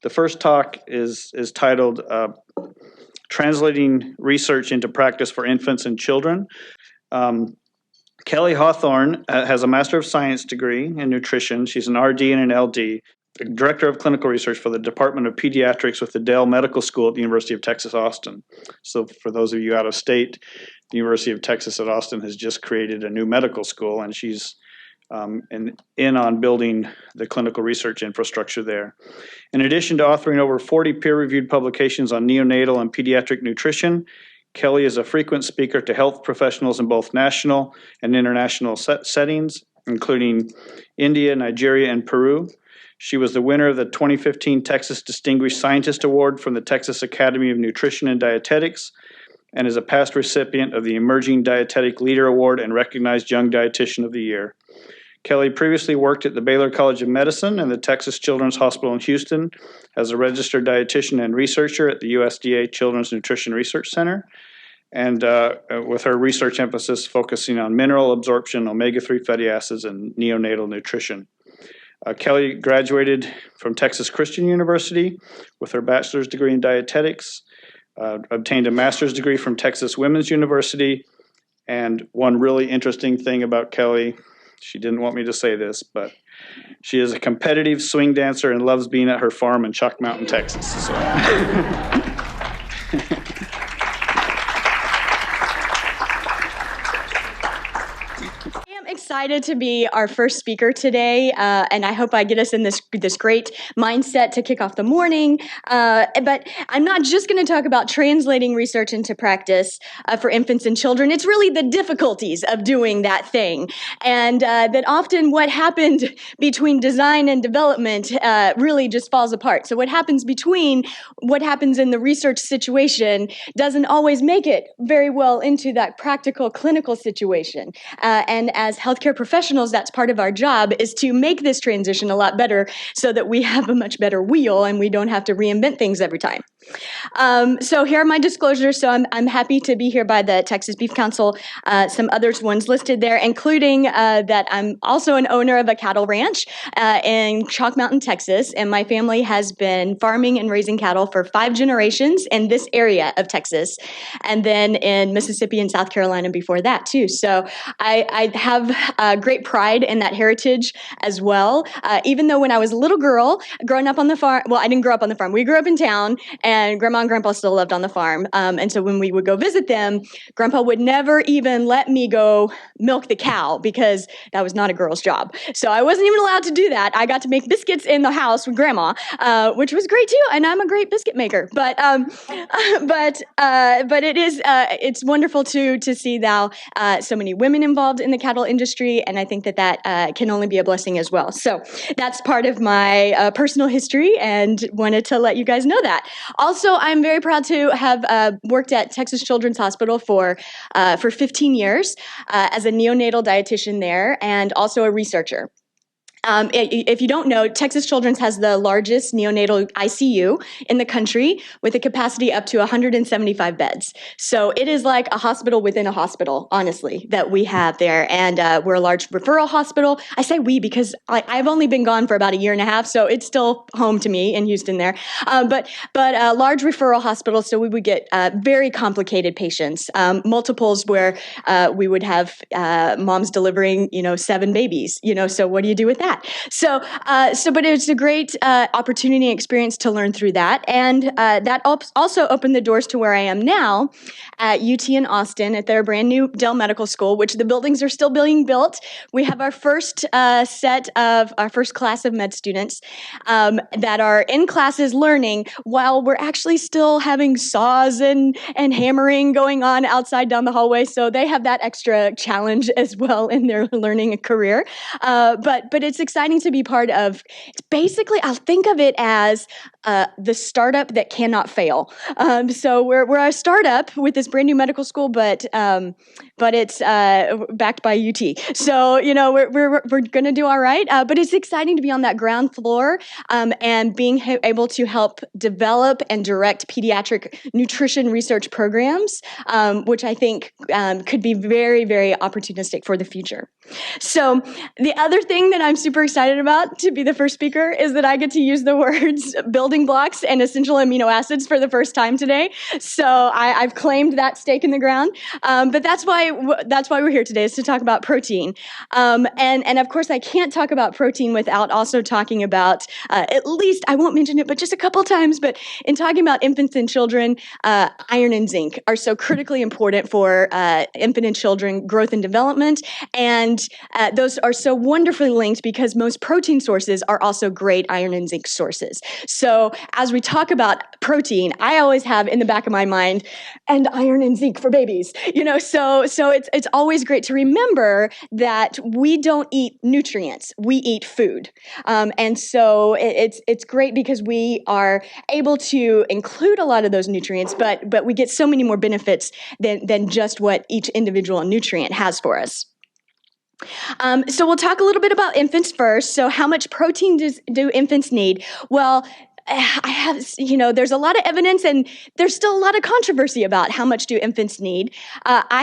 The first talk is titled Translating Research into Practice for Infants and Children. Kelly Hawthorne has a Master of Science degree in nutrition. She's an RD and an LD, Director of Clinical Research for the Department of Pediatrics with the Dell Medical School at the University of Texas, Austin. So for those of you out of state, the University of Texas at Austin has just created a new medical school, and she's in on building the clinical research infrastructure there. In addition to authoring over 40 peer-reviewed publications on neonatal and pediatric nutrition, Kelly is a frequent speaker to health professionals in both national and international settings, including India, Nigeria, and Peru. She was the winner of the 2015 Texas Distinguished Scientist Award from the Texas Academy of Nutrition and Dietetics, and is a past recipient of the Emerging Dietetic Leader Award and recognized Young Dietitian of the Year. Kelly previously worked at the Baylor College of Medicine and the Texas Children's Hospital in Houston as a registered dietitian and researcher at the USDA Children's Nutrition Research Center, and with her research emphasis focusing on mineral absorption, omega-3 fatty acids, and neonatal nutrition. Kelly graduated from Texas Christian University with her bachelor's degree in dietetics, obtained a master's degree from Texas Women's University, and one really interesting thing about Kelly, she didn't want me to say this, but she is a competitive swing dancer and loves being at her farm in Chalk Mountain, Texas. So. Excited to be our first speaker today, and I hope I get us in this great mindset to kick off the morning. But I'm not just going to talk about translating research into practice for infants and children. It's really the difficulties of doing that thing, and that often what happened between design and development really just falls apart. So what happens in the research situation doesn't always make it very well into that practical clinical situation, and as healthcare professionals, that's part of our job, is to make this transition a lot better so that we have a much better wheel and we don't have to reinvent things every time. So here are my disclosures. So I'm happy to be here by the Texas Beef Council, some other ones listed there, including that I'm also an owner of a cattle ranch in Chalk Mountain, Texas, and my family has been farming and raising cattle for 5 generations in this area of Texas, and then in Mississippi and South Carolina before that too. So I have great pride in that heritage as well, even though when I was a little girl growing up on the farm, well, I didn't grow up on the farm, we grew up in town, and Grandma and Grandpa still lived on the farm. And so when we would go visit them, Grandpa would never even let me go milk the cow because that was not a girl's job. So I wasn't even allowed to do that. I got to make biscuits in the house with Grandma, which was great too. And I'm a great biscuit maker. But it's wonderful to see now so many women involved in the cattle industry, and I think that can only be a blessing as well. So that's part of my personal history, and wanted to let you guys know that. Also, I'm very proud to have worked at Texas Children's Hospital for 15 years as a neonatal dietitian there, and also a researcher. If you don't know, Texas Children's has the largest neonatal ICU in the country with a capacity up to 175 beds. So it is like a hospital within a hospital, honestly, that we have there. And we're a large referral hospital. I say we because I've only been gone for about a year and a half, so it's still home to me in Houston there. But a large referral hospital, so we would get very complicated patients, multiples where we would have moms delivering, 7 babies, so what do you do with that? But it's a great opportunity and experience to learn through that. And that also opened the doors to where I am now at UT in Austin at their brand new Dell Medical School, which the buildings are still being built. We have our first class of med students that are in classes learning while we're actually still having saws and hammering going on outside down the hallway. So they have that extra challenge as well in their learning career. But it's exciting to be part of. It's basically, I'll think of it as the startup that cannot fail. So we're a startup with this brand new medical school, but it's backed by UT. So we're going to do all right. But it's exciting to be on that ground floor and being able to help develop and direct pediatric nutrition research programs, which I think could be very, very opportunistic for the future. So the other thing that I'm super super excited about to be the first speaker is that I get to use the words building blocks and essential amino acids for the first time today. So I've claimed that stake in the ground. But that's why we're here today, is to talk about protein. And of course, I can't talk about protein without also talking about, at least, I won't mention it, but just a couple times, but in talking about infants and children, iron and zinc are so critically important for infant and children growth and development. And those are so wonderfully linked because most protein sources are also great iron and zinc sources. So as we talk about protein, I always have in the back of my mind, and iron and zinc for babies, so it's always great to remember that we don't eat nutrients, we eat food. And so it's great because we are able to include a lot of those nutrients, but we get so many more benefits than just what each individual nutrient has for us. So we'll talk a little bit about infants first. So how much protein do infants need? Well, there's a lot of evidence, and there's still a lot of controversy about how much do infants need. I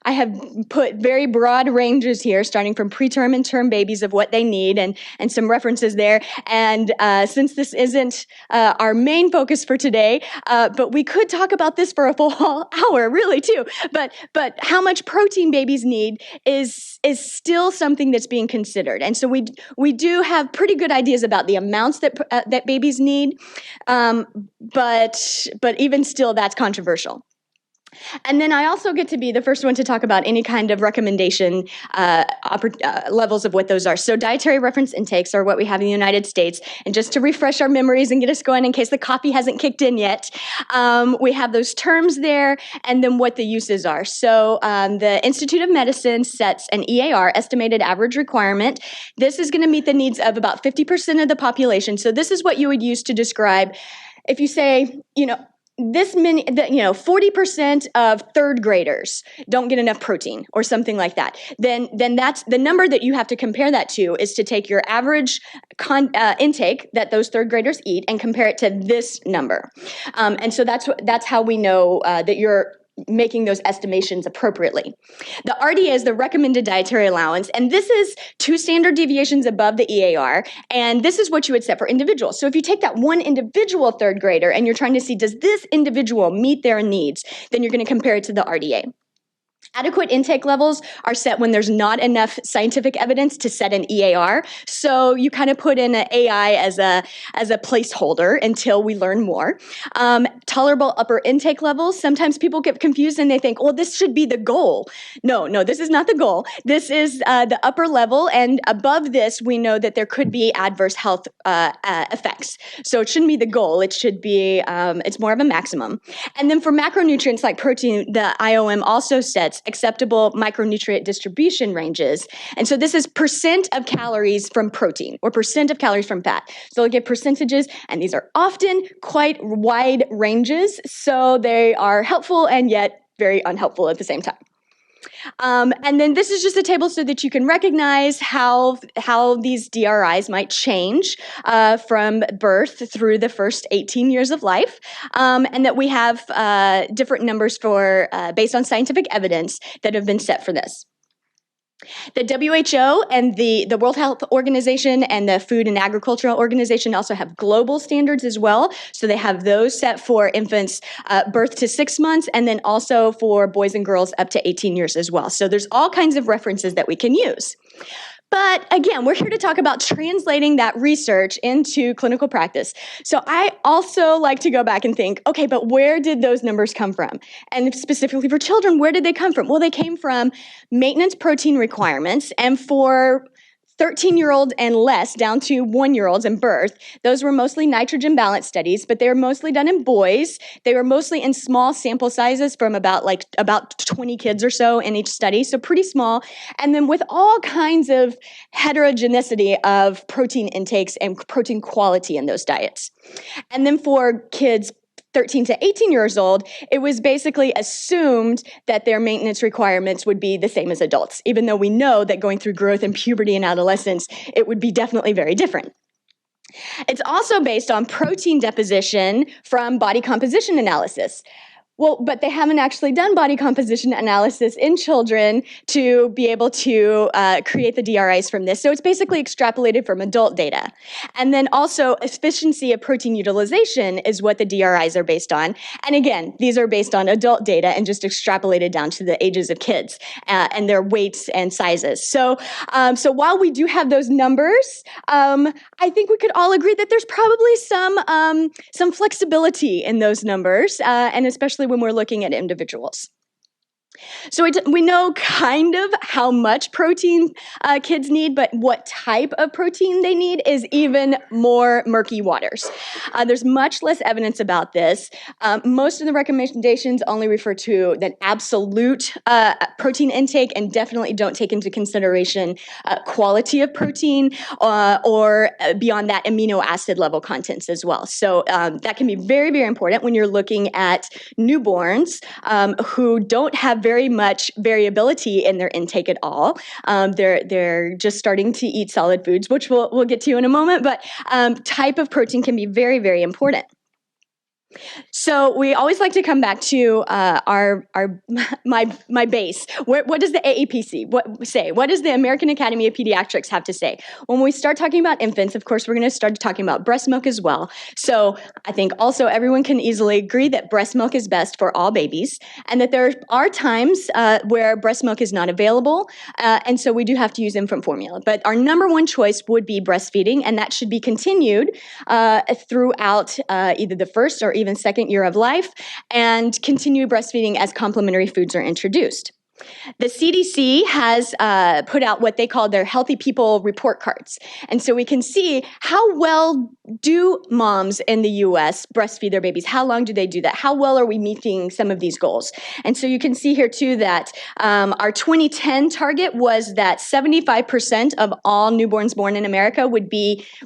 have put very broad ranges here, starting from preterm and term babies of what they need, and some references there. And since this isn't our main focus for today, but we could talk about this for a full hour, really too. But how much protein babies need is still something that's being considered, and so we do have pretty good ideas about the amounts that babies need. But even still, that's controversial. And then I also get to be the first one to talk about any kind of recommendation levels of what those are. So dietary reference intakes are what we have in the United States. And just to refresh our memories and get us going in case the coffee hasn't kicked in yet, we have those terms there and then what the uses are. So the Institute of Medicine sets an EAR, estimated average requirement. This is going to meet the needs of about 50% of the population. So this is what you would use to describe if you say, this many, 40% of third graders don't get enough protein or something like that. Then that's the number that you have to compare that to, is to take your average intake that those third graders eat and compare it to this number. And so that's how we know that you're making those estimations appropriately. The RDA is the recommended dietary allowance, and this is 2 standard deviations above the EAR, and this is what you would set for individuals. So if you take that one individual third grader and you're trying to see, does this individual meet their needs, then you're going to compare it to the RDA. Adequate intake levels are set when there's not enough scientific evidence to set an EAR. So you kind of put in an AI as a placeholder until we learn more. Tolerable upper intake levels. Sometimes people get confused and they think, well, this should be the goal. No, this is not the goal. This is the upper level, and above this, we know that there could be adverse health effects. So it shouldn't be the goal. It should be, it's more of a maximum. And then for macronutrients like protein, the IOM also sets acceptable micronutrient distribution ranges. And so this is percent of calories from protein or percent of calories from fat. So they'll give percentages, and these are often quite wide ranges. So they are helpful and yet very unhelpful at the same time. And then this is just a table so that you can recognize how these DRIs might change from birth through the first 18 years of life, and that we have different numbers for based on scientific evidence that have been set for this. The WHO and the World Health Organization and the Food and Agricultural Organization also have global standards as well. So they have those set for infants birth to 6 months, and then also for boys and girls up to 18 years as well. So there's all kinds of references that we can use. But again, we're here to talk about translating that research into clinical practice. So I also like to go back and think, okay, but where did those numbers come from? And specifically for children, where did they come from? Well, they came from maintenance protein requirements, and for 13-year-olds and less, down to 1-year-olds and birth, those were mostly nitrogen balance studies, but they were mostly done in boys. They were mostly in small sample sizes from about 20 kids or so in each study, so pretty small. And then with all kinds of heterogeneity of protein intakes and protein quality in those diets. And then for kids 13 to 18 years old, it was basically assumed that their maintenance requirements would be the same as adults, even though we know that going through growth and puberty and adolescence, it would be definitely very different. It's also based on protein deposition from body composition analysis. Well, but they haven't actually done body composition analysis in children to be able to create the DRIs from this. So it's basically extrapolated from adult data. And then also efficiency of protein utilization is what the DRIs are based on. And again, these are based on adult data and just extrapolated down to the ages of kids and their weights and sizes. So, so while we do have those numbers, I think we could all agree that there's probably some flexibility in those numbers, and especially when we're looking at individuals. So we know kind of how much protein kids need, but what type of protein they need is even more murky waters. There's much less evidence about this. Most of the recommendations only refer to the absolute protein intake and definitely don't take into consideration quality of protein or beyond that amino acid level contents as well. So that can be very, very important when you're looking at newborns who don't have very much variability in their intake at all. They're just starting to eat solid foods, which we'll get to in a moment, but type of protein can be very, very important. So we always like to come back to my base. What does the AAPC say? What does the American Academy of Pediatrics have to say? When we start talking about infants, of course, we're going to start talking about breast milk as well. So I think also everyone can easily agree that breast milk is best for all babies, and that there are times where breast milk is not available, and so we do have to use infant formula. But our number one choice would be breastfeeding, and that should be continued throughout either the first or even second year of life, and continue breastfeeding as complementary foods are introduced. The CDC has put out what they call their Healthy People report cards. And so we can see how well do moms in the US breastfeed their babies? How long do they do that? How well are we meeting some of these goals? And so you can see here too that our 2010 target was that 75% of all newborns born in America would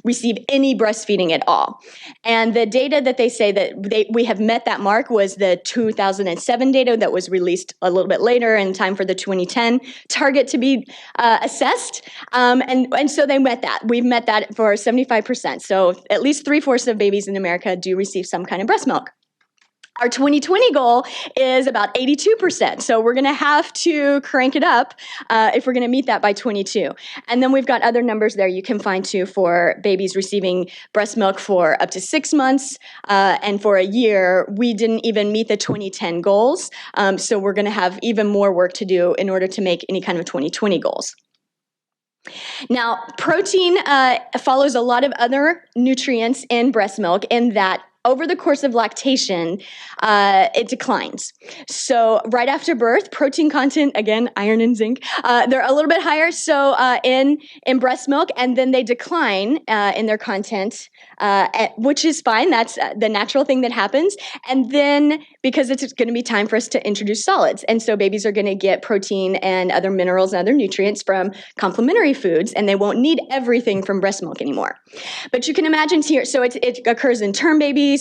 receive any breastfeeding at all. And the data that they say that we have met that mark was the 2007 data that was released a little bit later in time for the 2010 target to be assessed. And so they met that. We've met that for 75%. So at least 3/4 of babies in America do receive some kind of breast milk. Our 2020 goal is about 82%. So we're going to have to crank it up if we're going to meet that by 22. And then we've got other numbers there you can find too for babies receiving breast milk for up to 6 months. And for a year, we didn't even meet the 2010 goals. So we're going to have even more work to do in order to make any kind of 2020 goals. Now, protein follows a lot of other nutrients in breast milk in that over the course of lactation, it declines. So right after birth, protein content, again, iron and zinc, they're a little bit higher so in breast milk, and then they decline in their content, which is fine. That's the natural thing that happens. And then because it's going to be time for us to introduce solids. And so babies are going to get protein and other minerals and other nutrients from complementary foods, and they won't need everything from breast milk anymore. But you can imagine here, so it occurs in term babies,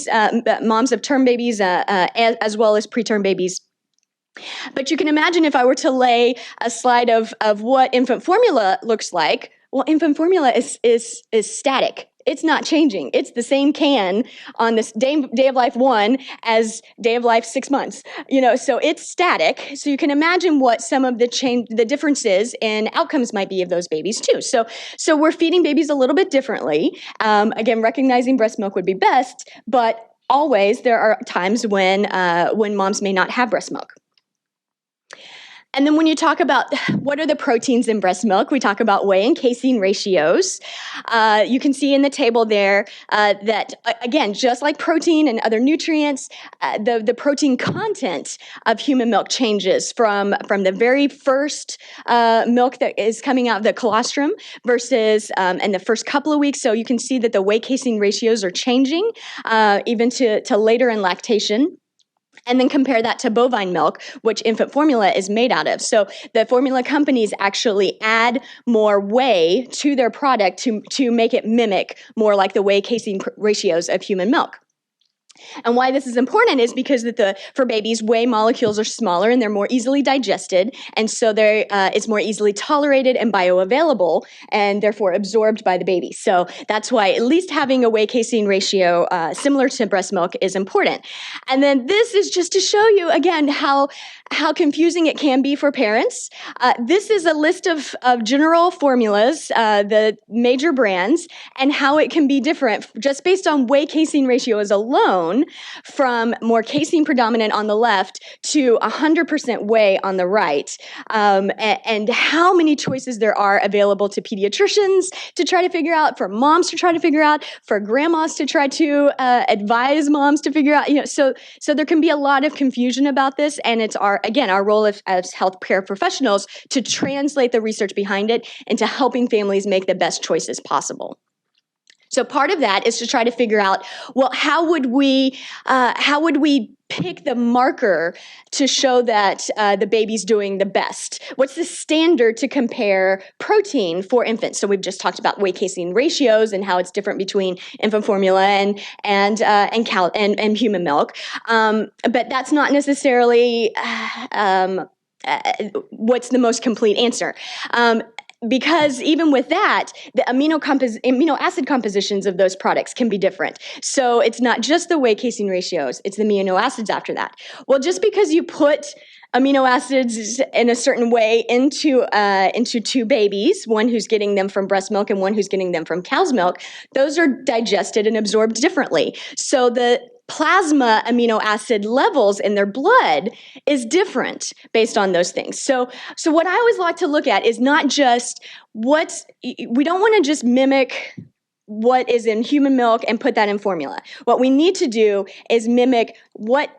moms of term babies, as well as preterm babies. But you can imagine if I were to lay a slide of what infant formula looks like. Well, infant formula is static. It's not changing. It's the same can on this day of life 1 as day of life 6 months. So it's static. So you can imagine what some of the differences in outcomes might be of those babies too. So we're feeding babies a little bit differently. Again, recognizing breast milk would be best, but always there are times when moms may not have breast milk. And then when you talk about what are the proteins in breast milk, we talk about whey and casein ratios. You can see in the table there that, again, just like protein and other nutrients, the protein content of human milk changes from the very first milk that is coming out of the colostrum versus in the first couple of weeks. So you can see that the whey casein ratios are changing even to later in lactation. And then compare that to bovine milk, which infant formula is made out of. So the formula companies actually add more whey to their product to make it mimic more like the whey casein ratios of human milk. And why this is important is because for babies, whey molecules are smaller and they're more easily digested, and so it's more easily tolerated and bioavailable, and therefore absorbed by the baby. So that's why at least having a whey casein ratio similar to breast milk is important. And then this is just to show you again how confusing it can be for parents. This is a list of general formulas, the major brands, and how it can be different just based on whey casein ratios alone, from more casein predominant on the left to 100% whey on the right, and how many choices there are available to pediatricians to try to figure out, for moms to try to figure out, for grandmas to try to advise moms to figure out. So there can be a lot of confusion about this, and it's our role as healthcare professionals to translate the research behind it into helping families make the best choices possible. So part of that is to try to figure out, well, how would we pick the marker to show that the baby's doing the best? What's the standard to compare protein for infants? So we've just talked about whey casein ratios and how it's different between infant formula and human milk, but that's not necessarily what's the most complete answer. Because even with that, the amino acid compositions of those products can be different. So it's not just the whey casein ratios, it's the amino acids after that. Well, just because you put amino acids in a certain way into two babies, one who's getting them from breast milk and one who's getting them from cow's milk, those are digested and absorbed differently. So the plasma amino acid levels in their blood is different based on those things. So what I always like to look at is not just we don't want to just mimic what is in human milk and put that in formula. What we need to do is mimic what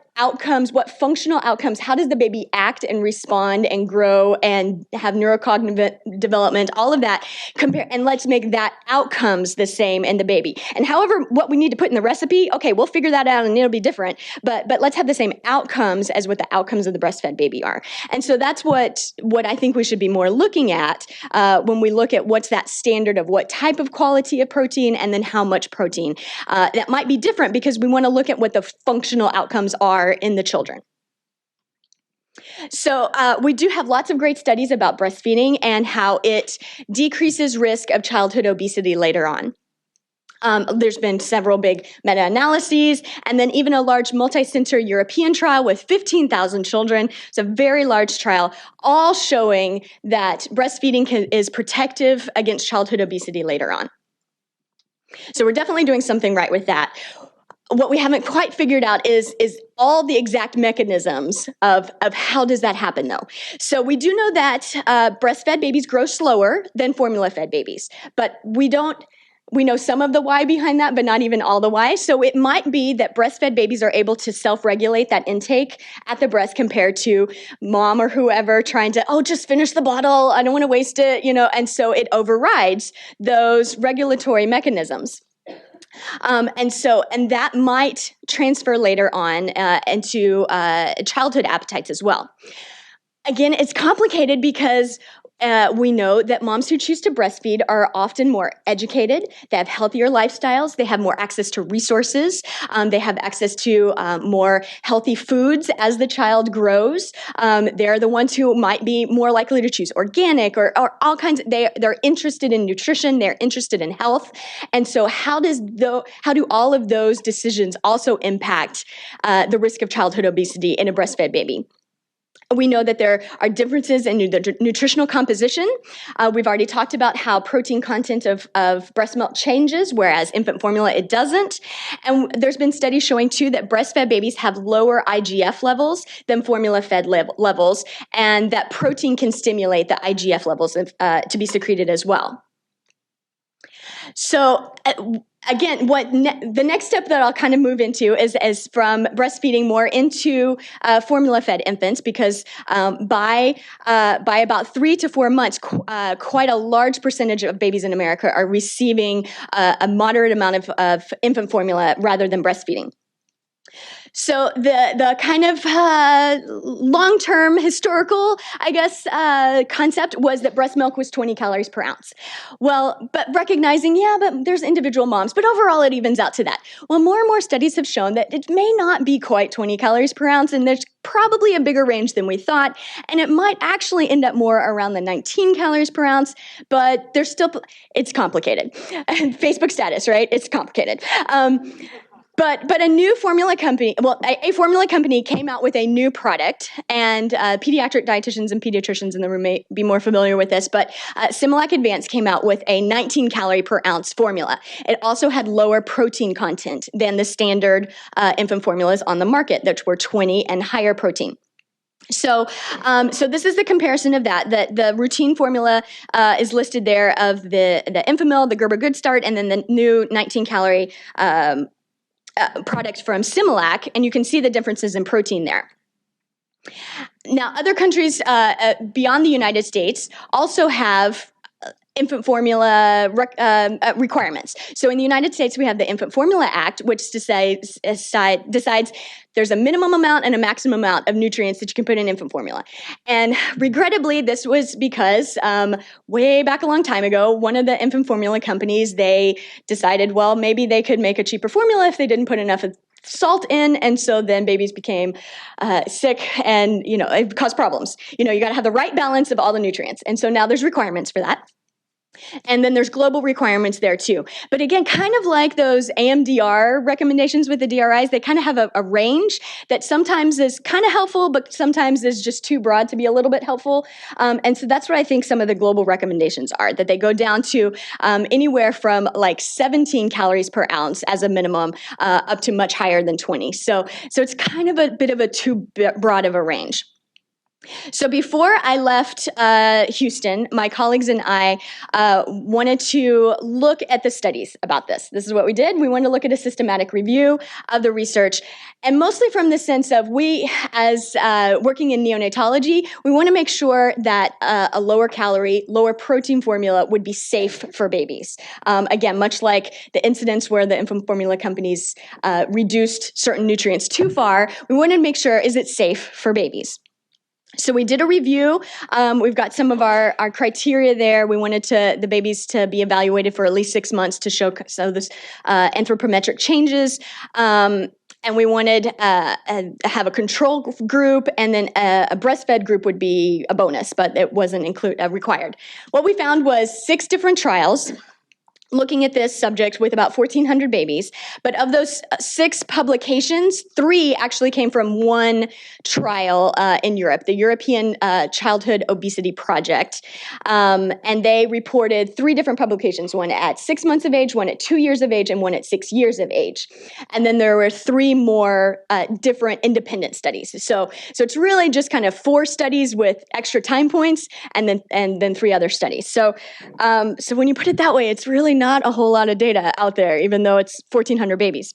functional outcomes, how does the baby act and respond and grow and have neurocognitive development, all of that, and let's make that outcomes the same in the baby. And however, what we need to put in the recipe, okay, we'll figure that out and it'll be different, but let's have the same outcomes as what the outcomes of the breastfed baby are. And so that's what I think we should be more looking at when we look at what's that standard of what type of quality of protein and then how much protein. That might be different because we want to look at what the functional outcomes are in the children. So we do have lots of great studies about breastfeeding and how it decreases risk of childhood obesity later on. There's been several big meta-analyses, and then even a large multi-center European trial with 15,000 children. It's a very large trial, all showing that breastfeeding is protective against childhood obesity later on. So we're definitely doing something right with that. What we haven't quite figured out is all the exact mechanisms of how does that happen, though. So we do know that breastfed babies grow slower than formula-fed babies, but we know some of the why behind that, but not even all the why. So it might be that breastfed babies are able to self-regulate that intake at the breast compared to mom or whoever trying to, just finish the bottle, I don't want to waste it, and so it overrides those regulatory mechanisms. And that might transfer later on into childhood appetites as well. Again, it's complicated because we know that moms who choose to breastfeed are often more educated, they have healthier lifestyles, they have more access to resources, they have access to more healthy foods as the child grows. They're the ones who might be more likely to choose organic or all kinds. They're interested in nutrition, they're interested in health. And so how do all of those decisions also impact the risk of childhood obesity in a breastfed baby? We know that there are differences in the nutritional composition. We've already talked about how protein content of breast milk changes, whereas infant formula, it doesn't. And there's been studies showing, too, that breastfed babies have lower IGF levels than formula-fed levels, and that protein can stimulate the IGF levels to be secreted as well. So again, the next step that I'll kind of move into is from breastfeeding more into formula-fed infants, because by about 3 to 4 months, quite a large percentage of babies in America are receiving a moderate amount of infant formula rather than breastfeeding. So the kind of long-term historical, I guess, concept was that breast milk was 20 calories per ounce. Well, but recognizing, yeah, but there's individual moms, but overall it evens out to that. Well, more and more studies have shown that it may not be quite 20 calories per ounce, and there's probably a bigger range than we thought, and it might actually end up more around the 19 calories per ounce, but there's still, it's complicated. And Facebook status, right? It's complicated. But a new formula company, well, a formula company came out with a new product, and pediatric dietitians and pediatricians in the room may be more familiar with this, but Similac Advanced came out with a 19 calorie per ounce formula. It also had lower protein content than the standard infant formulas on the market, that were 20 and higher protein. So this is the comparison of that. The routine formula is listed there of the Enfamil, the Gerber Good Start, and then the new 19 calorie product from Similac, and you can see the differences in protein there. Now, other countries beyond the United States also have infant formula requirements. So in the United States, we have the Infant Formula Act, which decides there's a minimum amount and a maximum amount of nutrients that you can put in infant formula. And regrettably, this was because way back a long time ago, one of the infant formula companies, they decided, well, maybe they could make a cheaper formula if they didn't put enough salt in, and so then babies became sick, and it caused problems. You got to have the right balance of all the nutrients, and so now there's requirements for that. And then there's global requirements there too. But again, kind of like those AMDR recommendations with the DRIs, they kind of have a range that sometimes is kind of helpful, but sometimes is just too broad to be a little bit helpful. And so that's what I think some of the global recommendations are, that they go down to anywhere from like 17 calories per ounce as a minimum up to much higher than 20. So it's kind of a bit of a too broad of a range. So before I left Houston, my colleagues and I wanted to look at the studies about this. This is what we did. We wanted to look at a systematic review of the research, and mostly from the sense of we, as working in neonatology, we want to make sure that a lower calorie, lower protein formula would be safe for babies. Again, much like the incidents where the infant formula companies reduced certain nutrients too far, we wanted to make sure, is it safe for babies? So we did a review. We've got some of our criteria there. We wanted the babies to be evaluated for at least 6 months to show this anthropometric changes. And we wanted have a control group, and then a breastfed group would be a bonus, but it wasn't required. What we found was 6 different trials looking at this subject with about 1,400 babies. But of those 6 publications, 3 actually came from one trial in Europe, the European Childhood Obesity Project. And they reported 3 different publications, one at 6 months of age, one at 2 years of age, and one at 6 years of age. And then there were 3 more different independent studies. So it's really just kind of 4 studies with extra time points, and then 3 other studies. So when you put it that way, it's really not a whole lot of data out there, even though it's 1,400 babies.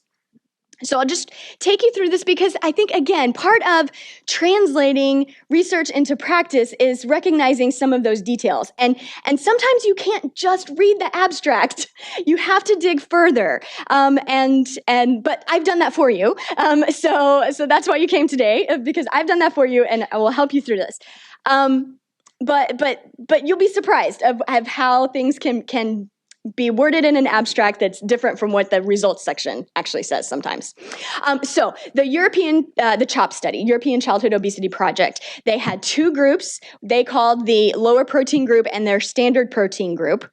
So I'll just take you through this because I think, again, part of translating research into practice is recognizing some of those details. And sometimes you can't just read the abstract. You have to dig further. But I've done that for you. So that's why you came today, because I've done that for you, and I will help you through this. But you'll be surprised of how things can be worded in an abstract that's different from what the results section actually says sometimes. So the the CHOP study, European Childhood Obesity Project, they had 2 groups. They called the lower protein group and their standard protein group.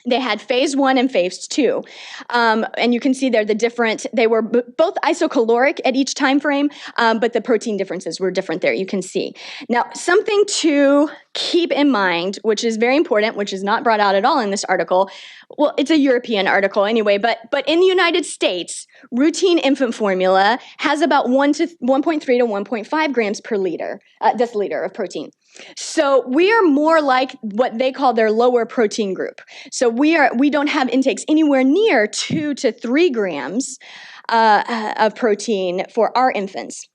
They had phase 1 and phase 2. And you can see there they were both isocaloric at each time frame, but the protein differences were different there, you can see. Now, something to keep in mind, which is very important, which is not brought out at all in this article. Well, it's a European article anyway, but in the United States, routine infant formula has about 1.3 to 1.5 grams per deciliter of protein. So we are more like what they call their lower protein group. So we don't have intakes anywhere near 2 to 3 grams of protein for our infants.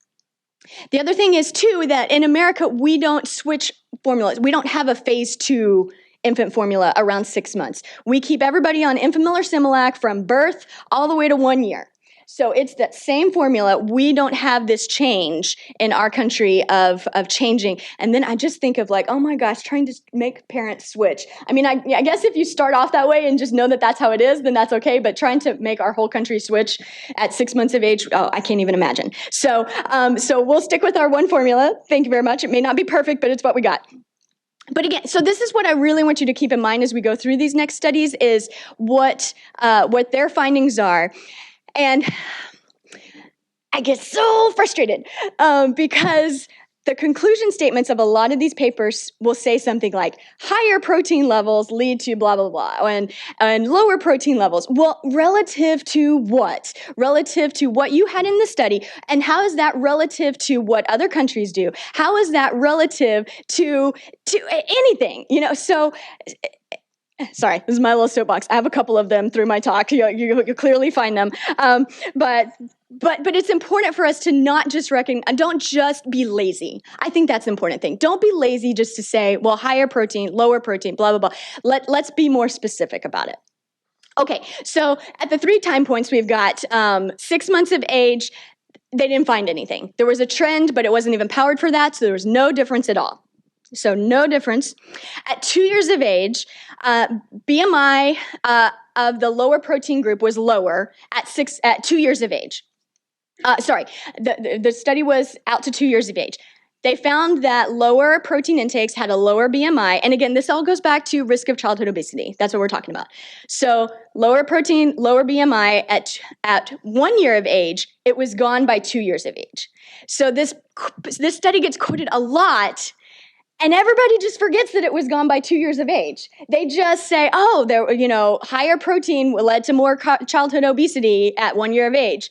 The other thing is too that in America we don't switch formulas. We don't have a phase 2 infant formula around 6 months. We keep everybody on Enfamil or Similac from birth all the way to 1 year. So it's that same formula. We don't have this change in our country of changing. And then I just think of like, oh my gosh, trying to make parents switch. I mean, I guess if you start off that way and just know that that's how it is, then that's okay. But trying to make our whole country switch at 6 months of age, oh, I can't even imagine. So, so we'll stick with our one formula. Thank you very much. It may not be perfect, but it's what we got. But again, so this is what I really want you to keep in mind as we go through these next studies is what their findings are. And I get so frustrated because the conclusion statements of a lot of these papers will say something like higher protein levels lead to blah, blah, blah, and lower protein levels. Well, relative to what? Relative to what you had in the study, and how is that relative to what other countries do? How is that relative to anything? You know, so sorry, this is my little soapbox. I have a couple of them through my talk. You clearly find them. But it's important for us to not just don't just be lazy. I think that's the important thing. Don't be lazy just to say, well, higher protein, lower protein, blah, blah, blah. Let's be more specific about it. Okay, so at the 3 time points, we've got 6 months of age. They didn't find anything. There was a trend, but it wasn't even powered for that, so there was no difference at all. So no difference. At 2 years of age, BMI of the lower protein group was lower at 2 years of age. The study was out to 2 years of age. They found that lower protein intakes had a lower BMI. And again, this all goes back to risk of childhood obesity. That's what we're talking about. So lower protein, lower BMI at 1 year of age, it was gone by 2 years of age. So this study gets quoted a lot. And everybody just forgets that it was gone by 2 years of age. They just say, oh, higher protein led to more childhood obesity at 1 year of age.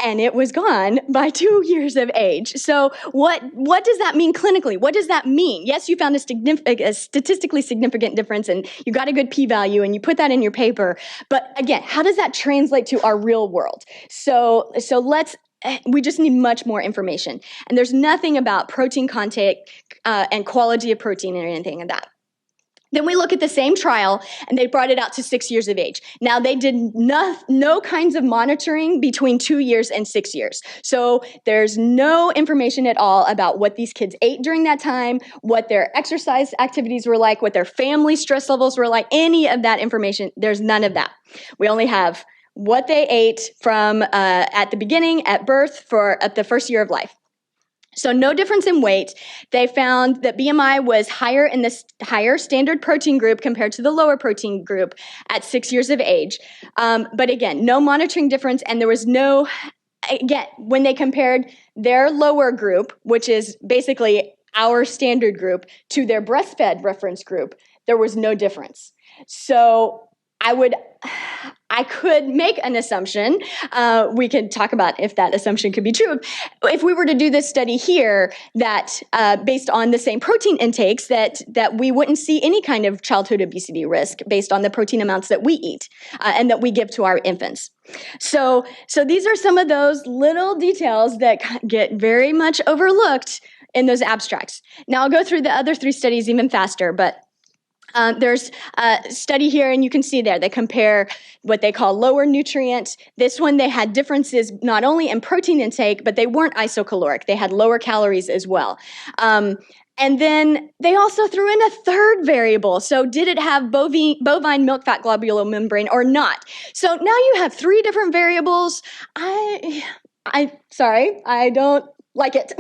And it was gone by 2 years of age. So what does that mean clinically? What does that mean? Yes, you found a statistically significant difference and you got a good p-value and you put that in your paper. But again, how does that translate to our real world? So we just need much more information. And there's nothing about protein content and quality of protein or anything like that. Then we look at the same trial, and they brought it out to 6 years of age. Now, they did no kinds of monitoring between 2 years and 6 years. So there's no information at all about what these kids ate during that time, what their exercise activities were like, what their family stress levels were like, any of that information. There's none of that. We only have what they ate from at the beginning, at birth, for at the first year of life. So no difference in weight. They found that BMI was higher in this higher standard protein group compared to the lower protein group at 6 years of age. But again, no monitoring difference, and there was no, again, when they compared their lower group, which is basically our standard group, to their breastfed reference group, there was no difference. So I could make an assumption. We could talk about if that assumption could be true. If we were to do this study here, that based on the same protein intakes, that we wouldn't see any kind of childhood obesity risk based on the protein amounts that we eat and that we give to our infants. So these are some of those little details that get very much overlooked in those abstracts. Now I'll go through the other 3 studies even faster, but there's a study here, and you can see there, they compare what they call lower nutrients. This one, they had differences not only in protein intake, but they weren't isocaloric. They had lower calories as well. And then they also threw in a third variable. So did it have bovine milk fat globule membrane or not? So now you have 3 different variables. Sorry, I don't like it.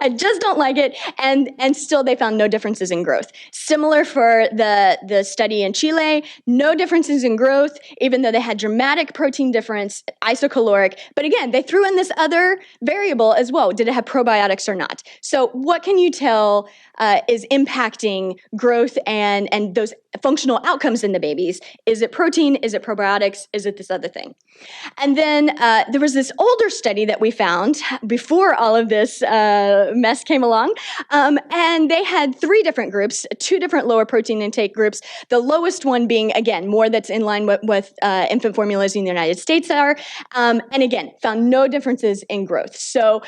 I just don't like it. And still they found no differences in growth. Similar for the study in Chile, no differences in growth, even though they had dramatic protein difference, isocaloric. But again, they threw in this other variable as well. Did it have probiotics or not? So what can you tell is impacting growth and those functional outcomes in the babies? Is it protein? Is it probiotics? Is it this other thing? And then there was this older study that we found before all of this mess came along, and they had 3 different groups, 2 different lower protein intake groups, the lowest one being, again, more that's in line with what infant formulas in the United States are, and again, found no differences in growth. So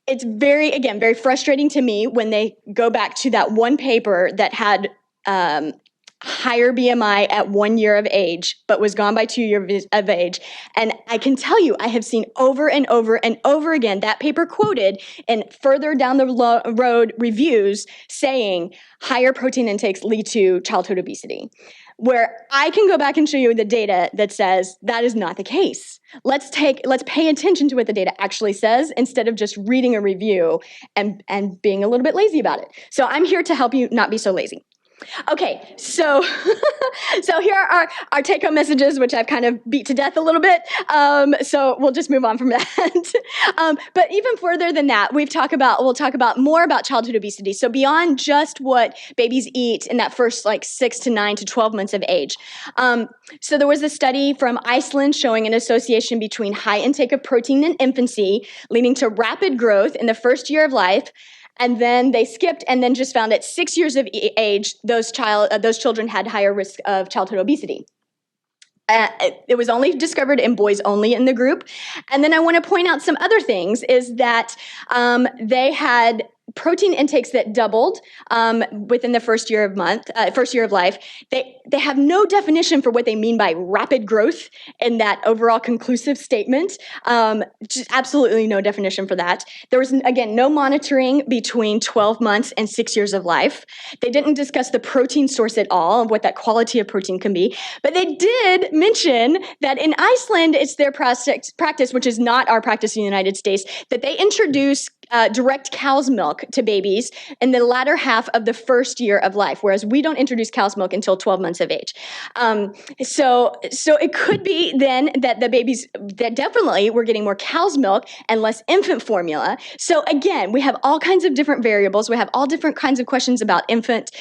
it's very frustrating to me when they go back to that one paper that had higher BMI at 1 year of age, but was gone by 2 years of age. And I can tell you, I have seen over and over and over again that paper quoted in further down the road reviews saying higher protein intakes lead to childhood obesity, where I can go back and show you the data that says that is not the case. Let's pay attention to what the data actually says instead of just reading a review and being a little bit lazy about it. So I'm here to help you not be so lazy. Okay, so so here are our take-home messages, which I've kind of beat to death a little bit. So we'll just move on from that. But even further than that, we'll talk about more about childhood obesity. So beyond just what babies eat in that first 6 to 9 to 12 months of age. So there was a study from Iceland showing an association between high intake of protein in infancy, leading to rapid growth in the first year of life. And then they skipped and then just found at 6 years of age, those children had higher risk of childhood obesity. It was only discovered in boys only in the group. And then I want to point out some other things is that they had protein intakes that doubled within the first year of life. They have no definition for what they mean by rapid growth in that overall conclusive statement. Just absolutely no definition for that. There was, again, no monitoring between 12 months and 6 years of life. They didn't discuss the protein source at all, of what that quality of protein can be. But they did mention that in Iceland, it's their practice, which is not our practice in the United States, that they introduce direct cow's milk to babies in the latter half of the first year of life, whereas we don't introduce cow's milk until 12 months of age. So it could be then that the babies, that definitely we're getting more cow's milk and less infant formula. So again, we have all kinds of different variables. We have all different kinds of questions about infant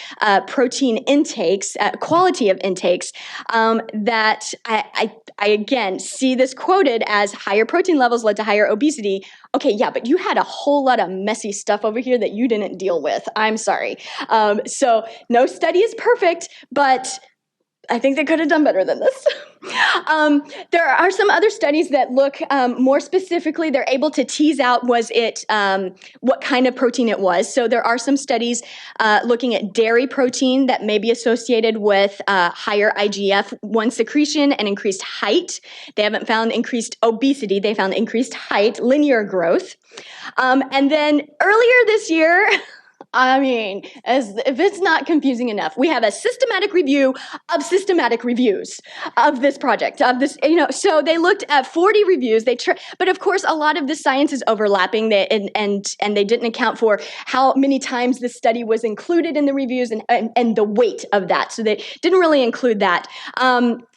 protein intakes, quality of intakes, that I again see this quoted as higher protein levels led to higher obesity. Okay, yeah, but you had a whole lot of messy stuff over here that you didn't deal with. I'm sorry. So no study is perfect, but I think they could have done better than this. There are some other studies that look more specifically, they're able to tease out what kind of protein it was. So there are some studies looking at dairy protein that may be associated with higher IGF-1 secretion and increased height. They haven't found increased obesity, they found increased height, linear growth. And then earlier this year, I mean, as if it's not confusing enough, we have a systematic review of systematic reviews of this project, of this, so they looked at 40 reviews. But of course, a lot of the science is overlapping, and they didn't account for how many times the study was included in the reviews and the weight of that. So they didn't really include that.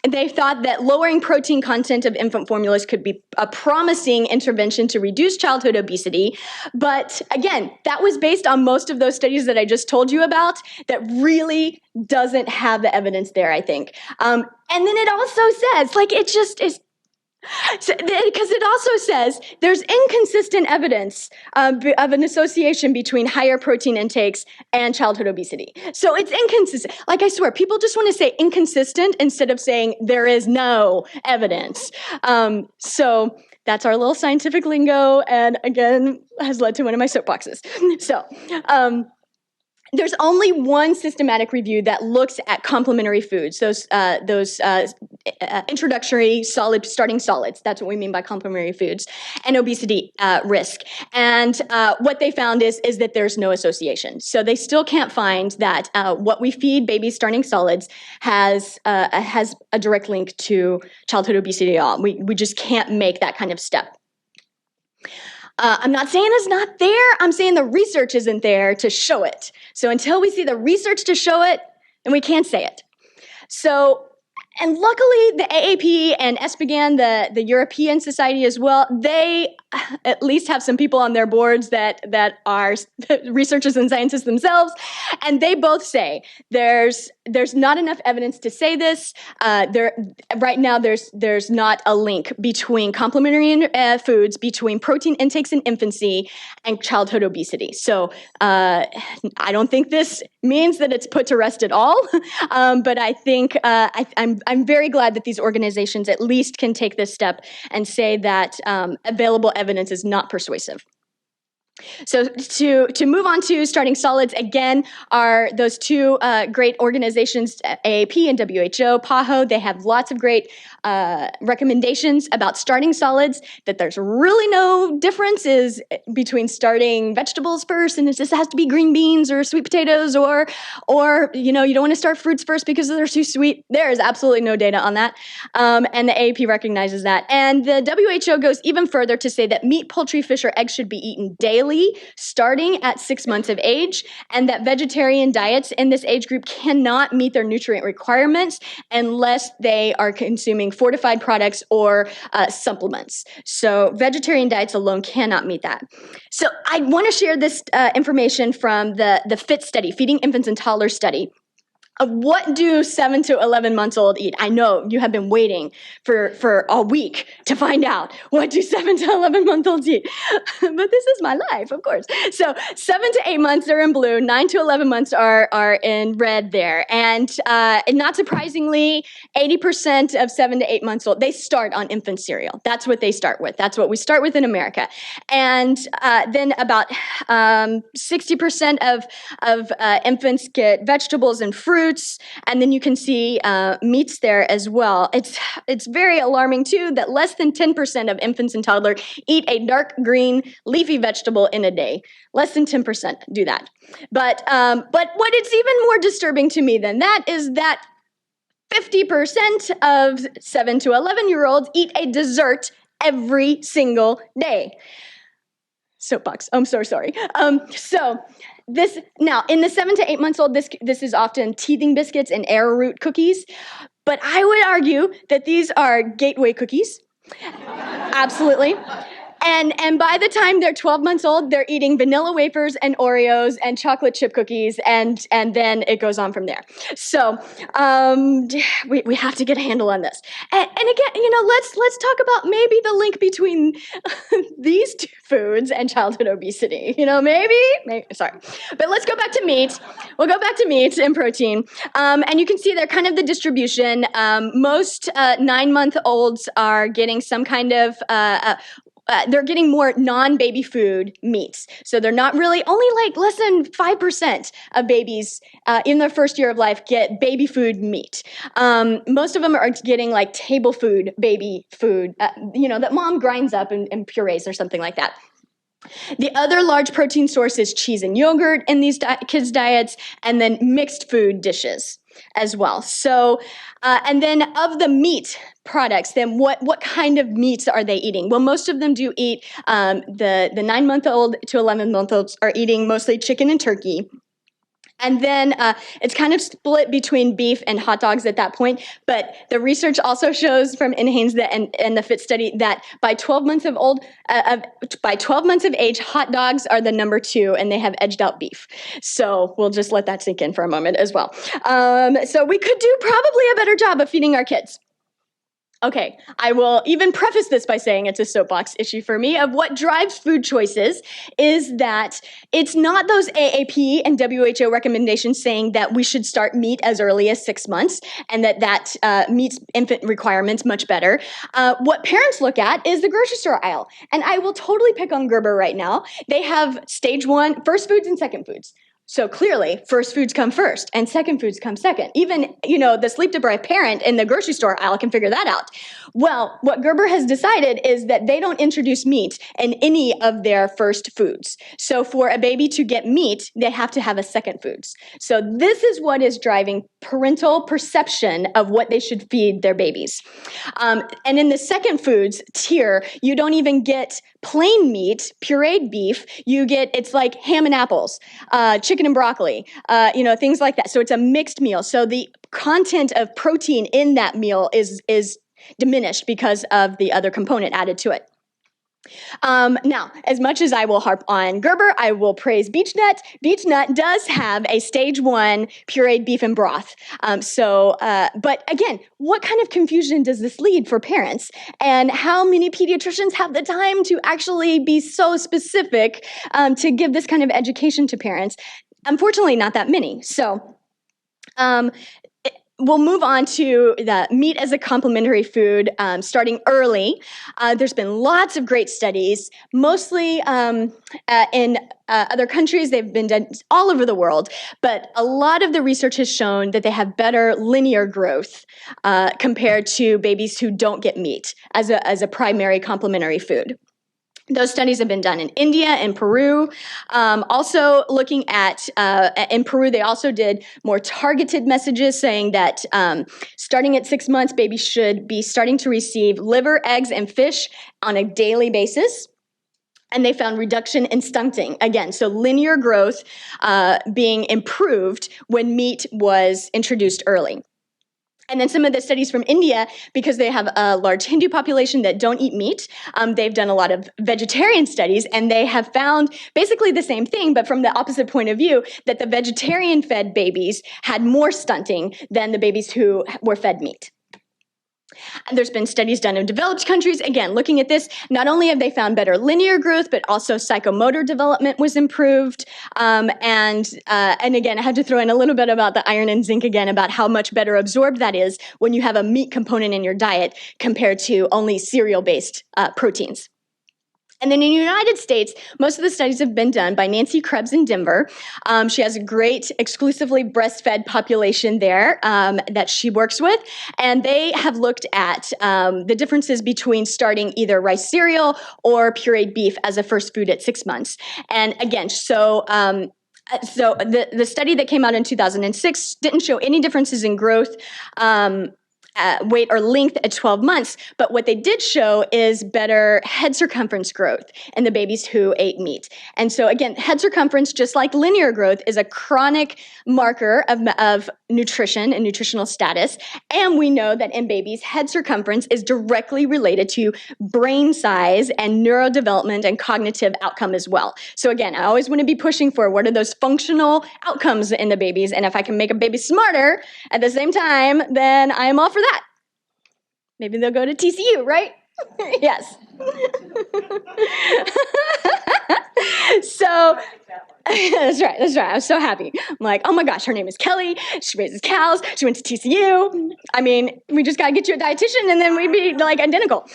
They thought that lowering protein content of infant formulas could be a promising intervention to reduce childhood obesity. But again, that was based on most of those studies that I just told you about that really doesn't have the evidence there, I think. And then it also says, it just is, because it also says there's inconsistent evidence of an association between higher protein intakes and childhood obesity. So it's inconsistent. I swear, people just want to say inconsistent instead of saying there is no evidence. So that's our little scientific lingo, and again, has led to one of my soapboxes. So, there's only one systematic review that looks at complementary foods, those introductory starting solids. That's what we mean by complementary foods, and obesity risk. And what they found is that there's no association. So they still can't find that what we feed babies starting solids has a direct link to childhood obesity at all. We just can't make that kind of step. I'm not saying it's not there. I'm saying the research isn't there to show it. So until we see the research to show it, then we can't say it. So, and luckily the AAP and ESPGHAN, the European Society as well, they at least have some people on their boards that are researchers and scientists themselves, and they both say there's not enough evidence to say this. Right now there's not a link between complementary foods, between protein intakes in infancy and childhood obesity. So I don't think this means that it's put to rest at all, but I think I'm very glad that these organizations at least can take this step and say that available evidence is not persuasive. So to move on to starting solids, again, are those two great organizations, AAP and WHO, PAHO. They have lots of great recommendations about starting solids, that there's really no differences between starting vegetables first, and it just has to be green beans or sweet potatoes, or you don't want to start fruits first because they're too sweet. There is absolutely no data on that. And the AAP recognizes that. And the WHO goes even further to say that meat, poultry, fish, or eggs should be eaten daily, starting at 6 months of age, and that vegetarian diets in this age group cannot meet their nutrient requirements unless they are consuming fortified products or supplements. So vegetarian diets alone cannot meet that. So I want to share this information from the FIT study, Feeding Infants and Toddlers study, of what do 7 to 11 months old eat. I know you have been waiting for a week to find out, what do 7 to 11 month olds eat? But this is my life, of course. So 7 to 8 months are in blue, 9 to 11 months are in red there. And not surprisingly, 80% of 7 to 8 months old, they start on infant cereal. That's what they start with. That's what we start with in America. And then about 60% of infants get vegetables and fruits. And then you can see meats there as well. It's very alarming too that less than 10% of infants and toddlers eat a dark green leafy vegetable in a day. Less than 10% do that. But what is even more disturbing to me than that is that 50% of 7 to 11-year-olds eat a dessert every single day. Soapbox. I'm so sorry. This now in the 7 to 8 months old, this is often teething biscuits and arrowroot cookies, but I would argue that these are gateway cookies. Absolutely. And by the time they're 12 months old, they're eating vanilla wafers and Oreos and chocolate chip cookies, and then it goes on from there. So we have to get a handle on this. And again, let's talk about maybe the link between these two foods and childhood obesity. Maybe. Sorry, but let's go back to meat. We'll go back to meat and protein, and you can see they're kind of the distribution. Most 9-month-olds are getting some kind of they're getting more non-baby food meats. So they're not really, only like less than 5% of babies in their first year of life get baby food meat. Most of them are getting like table food, baby food, that mom grinds up and purees or something like that. The other large protein source is cheese and yogurt in these kids' diets, and then mixed food dishes as well. So, and then of the meat products, then what kind of meats are they eating? Well, most of them do eat, the 9-month-old to 11-month-olds are eating mostly chicken and turkey. And then it's kind of split between beef and hot dogs at that point. But the research also shows from NHANES and the FIT study that by 12 months of age, hot dogs are the number 2, and they have edged out beef. So we'll just let that sink in for a moment as well. So we could do probably a better job of feeding our kids. Okay, I will even preface this by saying it's a soapbox issue for me of what drives food choices is that it's not those AAP and WHO recommendations saying that we should start meat as early as 6 months and that meets infant requirements much better. What parents look at is the grocery store aisle. And I will totally pick on Gerber right now. They have stage 1, first foods and second foods. So clearly, first foods come first and second foods come second. Even, the sleep-deprived parent in the grocery store aisle can figure that out. Well, what Gerber has decided is that they don't introduce meat in any of their first foods. So for a baby to get meat, they have to have a second foods. So this is what is driving parental perception of what they should feed their babies. And in the second foods tier, you don't even get plain meat, pureed beef. It's like ham and apples, chicken and broccoli, things like that. So it's a mixed meal. So the content of protein in that meal is diminished because of the other component added to it. Now, as much as I will harp on Gerber, I will praise Beech-Nut. Beech-Nut does have a stage 1 pureed beef and broth. But again, what kind of confusion does this lead for parents? And how many pediatricians have the time to actually be so specific to give this kind of education to parents? Unfortunately, not that many. So, we'll move on to the meat as a complementary food, starting early. There's been lots of great studies, mostly in other countries. They've been done all over the world, but a lot of the research has shown that they have better linear growth compared to babies who don't get meat as a primary complementary food. Those studies have been done in India and Peru. Also looking at, in Peru, they also did more targeted messages saying that starting at 6 months, babies should be starting to receive liver, eggs, and fish on a daily basis. And they found reduction in stunting. Again, so linear growth being improved when meat was introduced early. And then some of the studies from India, because they have a large Hindu population that don't eat meat, they've done a lot of vegetarian studies, and they have found basically the same thing, but from the opposite point of view, that the vegetarian-fed babies had more stunting than the babies who were fed meat. And there's been studies done in developed countries. Again, looking at this, not only have they found better linear growth, but also psychomotor development was improved. And again, I had to throw in a little bit about the iron and zinc again, about how much better absorbed that is when you have a meat component in your diet compared to only cereal-based proteins. And then in the United States, most of the studies have been done by Nancy Krebs in Denver. She has a great exclusively breastfed population there that she works with. And they have looked at the differences between starting either rice cereal or pureed beef as a first food at 6 months. And again, so the study that came out in 2006 didn't show any differences in growth, weight or length at 12 months, but what they did show is better head circumference growth in the babies who ate meat. And so again, head circumference, just like linear growth, is a chronic marker of nutrition and nutritional status. And we know that in babies, head circumference is directly related to brain size and neurodevelopment and cognitive outcome as well. So again, I always want to be pushing for what are those functional outcomes in the babies, and if I can make a baby smarter at the same time, then I am all for that. Maybe they'll go to TCU, right? Yes. So that's right. I was so happy. I'm like, oh my gosh, her name is Kelly. She raises cows. She went to TCU. I mean, we just got to get you a dietitian and then we'd be like identical.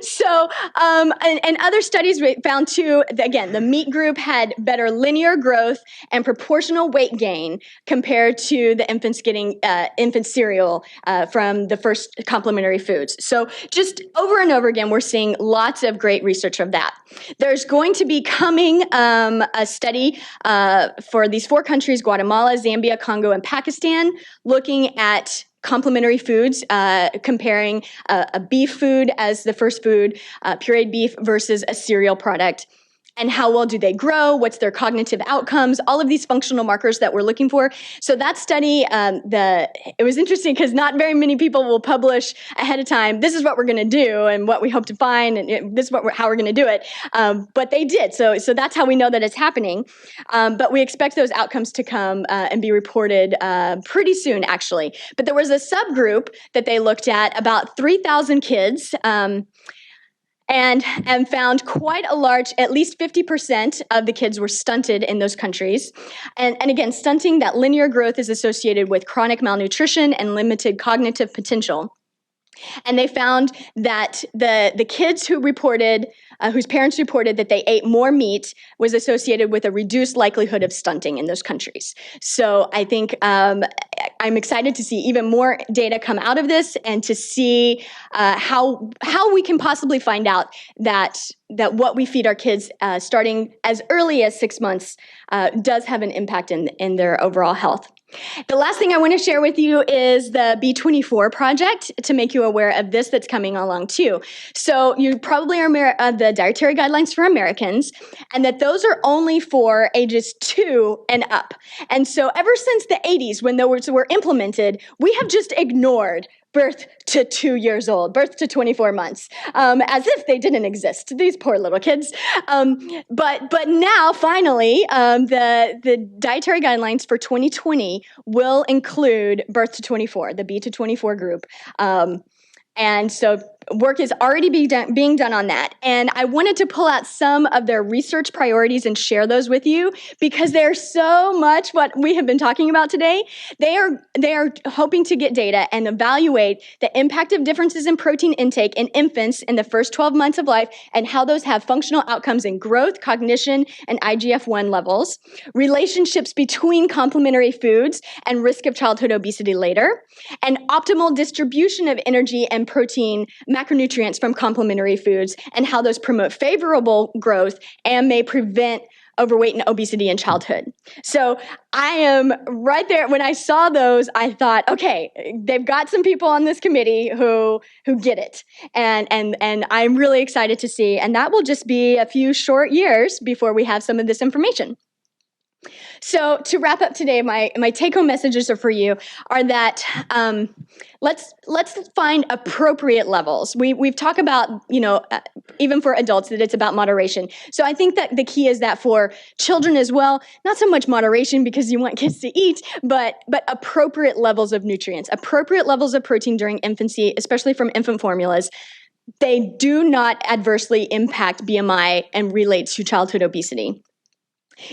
So, and other studies found too, again, the meat group had better linear growth and proportional weight gain compared to the infants getting infant cereal from the first complementary foods. So just over and over again, we're seeing lots of great research of that. There's going to be coming a study for these 4 countries, Guatemala, Zambia, Congo, and Pakistan, looking at complementary foods, comparing a beef food as the first food, pureed beef versus a cereal product. And how well do they grow? What's their cognitive outcomes? All of these functional markers that we're looking for. So that study, it was interesting because not very many people will publish ahead of time, this is what we're going to do and what we hope to find, and this is how we're going to do it. But they did. So that's how we know that it's happening. But we expect those outcomes to come and be reported pretty soon, actually. But there was a subgroup that they looked at, about 3,000 kids, and found quite a large, at least 50% of the kids were stunted in those countries. And again, stunting, that linear growth is associated with chronic malnutrition and limited cognitive potential. And they found that the kids who reported, whose parents reported that they ate more meat, was associated with a reduced likelihood of stunting in those countries. So I think I'm excited to see even more data come out of this and to see how we can possibly find out that what we feed our kids starting as early as 6 months does have an impact in their overall health. The last thing I want to share with you is the B24 project, to make you aware of this that's coming along too. So you probably are aware of the Dietary Guidelines for Americans, and that those are only for ages 2 and up. And so ever since the 80s, when those were implemented, we have just ignored birth to 2 years old, birth to 24 months, as if they didn't exist. These poor little kids. But now, finally, the dietary guidelines for 2020 will include birth to 24, the B to 24 group. And so work is already being done on that. And I wanted to pull out some of their research priorities and share those with you because there's so much what we have been talking about today. They are hoping to get data and evaluate the impact of differences in protein intake in infants in the first 12 months of life and how those have functional outcomes in growth, cognition, and IGF-1 levels, relationships between complementary foods and risk of childhood obesity later, and optimal distribution of energy and protein macronutrients from complementary foods and how those promote favorable growth and may prevent overweight and obesity in childhood. So I am right there. When I saw those, I thought, okay, they've got some people on this committee who get it. And I'm really excited to see. And that will just be a few short years before we have some of this information. So to wrap up today, my take-home messages are for you are that let's find appropriate levels. We've talked about, even for adults, that it's about moderation. So I think that the key is that for children as well, not so much moderation because you want kids to eat, but appropriate levels of nutrients, appropriate levels of protein during infancy, especially from infant formulas. They do not adversely impact BMI and relate to childhood obesity.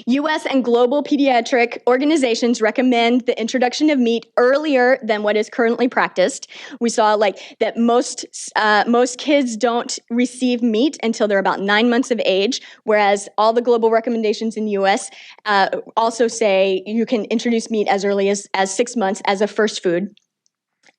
U.S. and global pediatric organizations recommend the introduction of meat earlier than what is currently practiced. We saw that most kids don't receive meat until they're about 9 months of age, whereas all the global recommendations in the U.S. Also say you can introduce meat as early as 6 months as a first food.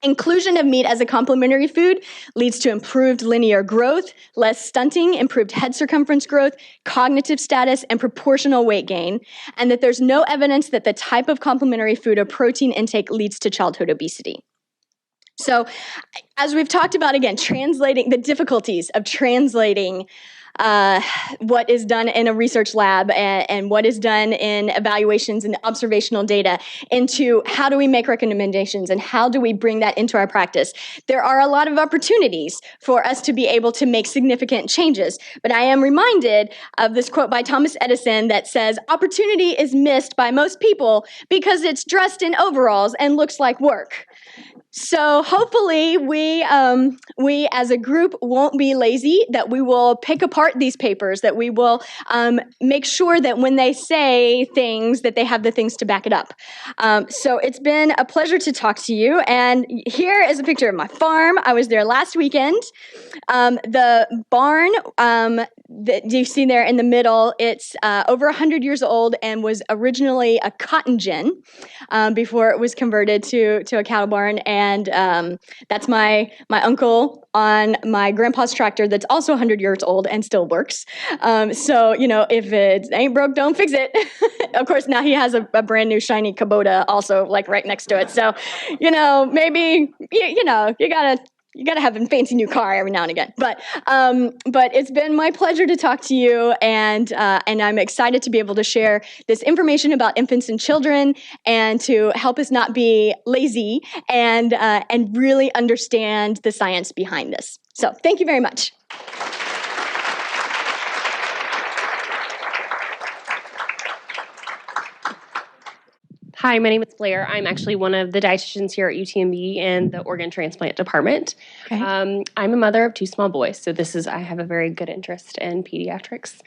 Inclusion of meat as a complementary food leads to improved linear growth, less stunting, improved head circumference growth, cognitive status, and proportional weight gain, and that there's no evidence that the type of complementary food or protein intake leads to childhood obesity. So, as we've talked about, again, translating the difficulties of translating what is done in a research lab and what is done in evaluations and observational data into how do we make recommendations and how do we bring that into our practice. There are a lot of opportunities for us to be able to make significant changes, but I am reminded of this quote by Thomas Edison that says, "Opportunity is missed by most people because it's dressed in overalls and looks like work." So hopefully we as a group won't be lazy, that we will pick apart these papers, that we will make sure that when they say things, that they have the things to back it up. So it's been a pleasure to talk to you. And here is a picture of my farm. I was there last weekend. The barn that you see there in the middle, it's over 100 years old and was originally a cotton gin before it was converted to a cattle barn. And that's my uncle on my grandpa's tractor that's also 100 years old and still works. So, if it ain't broke, don't fix it. Of course, now he has a brand new shiny Kubota also right next to it. So, maybe, you gotta have a fancy new car every now and again. But it's been my pleasure to talk to you, and I'm excited to be able to share this information about infants and children, and to help us not be lazy and really understand the science behind this. So thank you very much. Hi, my name is Blair. I'm actually one of the dietitians here at UTMB in the organ transplant department. Okay. I'm a mother of 2 small boys, so I have a very good interest in pediatrics.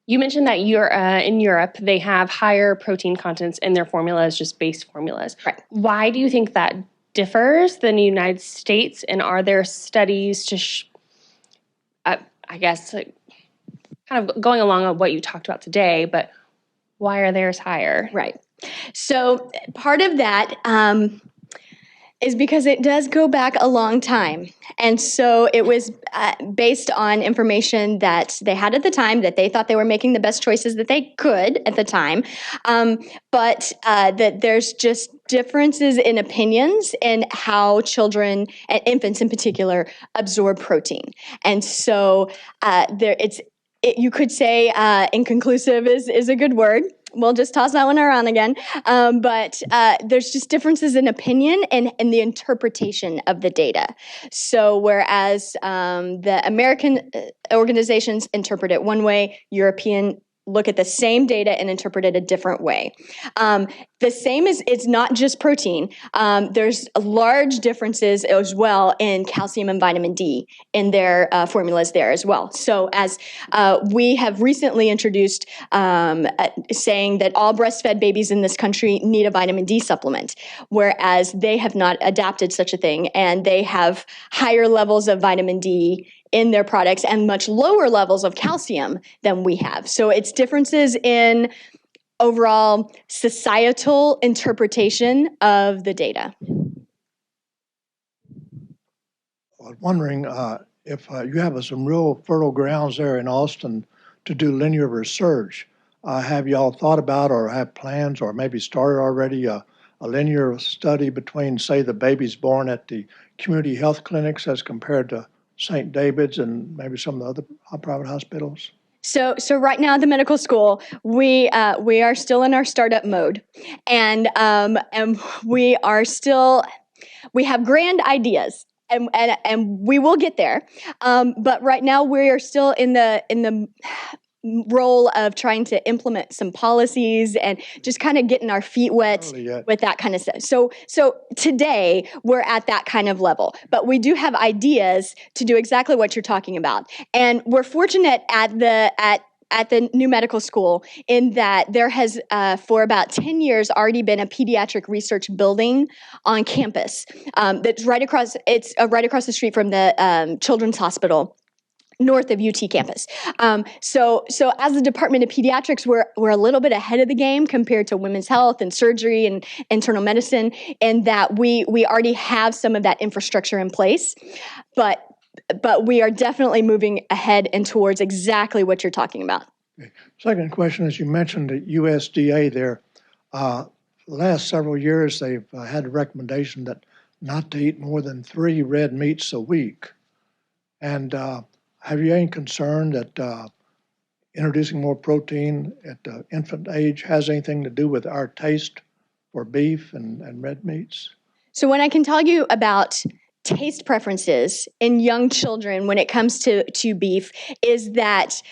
You mentioned that in Europe, they have higher protein contents in their formulas, just base formulas. Right. Why do you think that differs than the United States? And are there studies to, kind of going along with what you talked about today, but why are theirs higher? Right. So part of that is because it does go back a long time. And so it was based on information that they had at the time, that they thought they were making the best choices that they could at the time. But that there's just differences in opinions in how children, and infants in particular, absorb protein. And so you could say inconclusive is a good word. We'll just toss that one around again. But there's just differences in opinion and in the interpretation of the data. So whereas the American organizations interpret it one way, European look at the same data and interpret it a different way. The same is, it's not just protein. There's large differences as well in calcium and vitamin D in their formulas there as well. So as we have recently introduced saying that all breastfed babies in this country need a vitamin D supplement, whereas they have not adapted such a thing, and they have higher levels of vitamin D in their products and much lower levels of calcium than we have. So it's differences in overall societal interpretation of the data. I was wondering if you have some real fertile grounds there in Austin to do linear research. Have y'all thought about or have plans or maybe started already a linear study between, say, the babies born at the community health clinics as compared to St. David's and maybe some of the other private hospitals? So right now at the medical school, we are still in our startup mode, and we have grand ideas, and we will get there. But right now we are still in the role of trying to implement some policies and just kind of getting our feet wet with that kind of stuff. So today we're at that kind of level, but we do have ideas to do exactly what you're talking about. And we're fortunate at the new medical school in that there has for about 10 years already been a pediatric research building on campus that's right across the street from the Children's Hospital, north of UT campus. So as the Department of Pediatrics, we're a little bit ahead of the game compared to women's health and surgery and internal medicine, in that we already have some of that infrastructure in place, but we are definitely moving ahead and towards exactly what you're talking about. Okay. Second question is, you mentioned the USDA there. The last several years, they've had a recommendation that not to eat more than 3 red meats a week. And have you any concern that introducing more protein at the infant age has anything to do with our taste for beef and red meats? So what I can tell you about taste preferences in young children when it comes to beef is that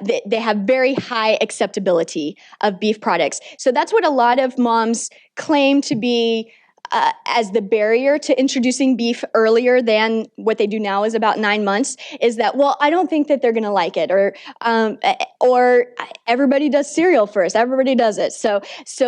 they have very high acceptability of beef products. So that's what a lot of moms claim to be as the barrier to introducing beef earlier than what they do now is about 9 months, is that, well, I don't think that they're going to like it, or everybody does cereal first. Everybody does it. So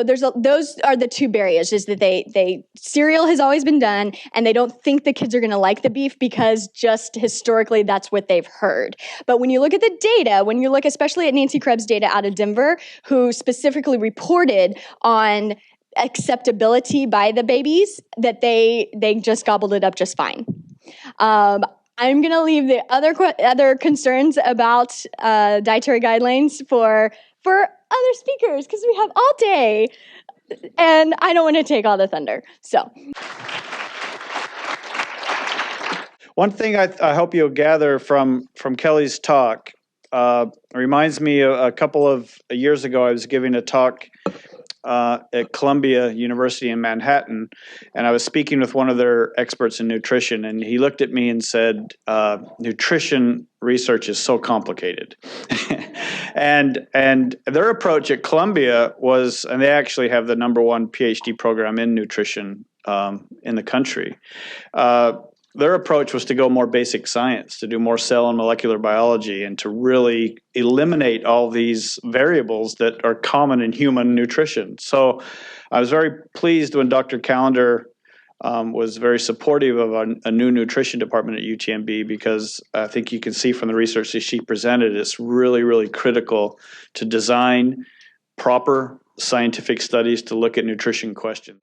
those are the two barriers, is that they cereal has always been done, and they don't think the kids are going to like the beef because just historically that's what they've heard. But when you look at the data, when you look especially at Nancy Krebs' data out of Denver, who specifically reported on acceptability by the babies, that they just gobbled it up just fine. I'm going to leave the other concerns about dietary guidelines for other speakers, because we have all day, and I don't want to take all the thunder. So, one thing I hope you'll gather from Kelly's talk reminds me of a couple of years ago. I was giving a talk at Columbia University in Manhattan, and I was speaking with one of their experts in nutrition, and he looked at me and said, nutrition research is so complicated. and their approach at Columbia was, and they actually have the #1 PhD program in nutrition in the country. Their approach was to go more basic science, to do more cell and molecular biology, and to really eliminate all these variables that are common in human nutrition. So I was very pleased when Dr. Callender was very supportive of a new nutrition department at UTMB, because I think you can see from the research that she presented, it's really, really critical to design proper scientific studies to look at nutrition questions.